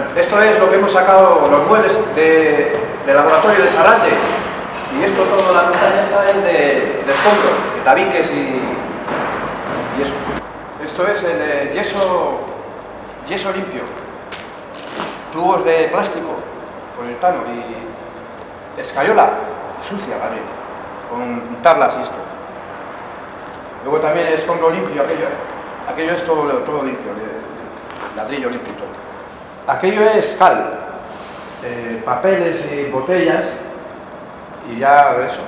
Bueno, esto es lo que hemos sacado, los muebles del laboratorio de Sarate. Y esto, toda la montaña esta es de escombro, de tabiques y eso. Esto es el yeso limpio. Tubos de plástico, poliuretano y escayola sucia también, con tablas y esto. Luego también el escombro limpio, aquello es todo limpio, ladrillo limpio y todo. Aquello es cal, papeles y botellas y ya eso,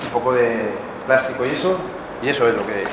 un poco de plástico y eso es lo que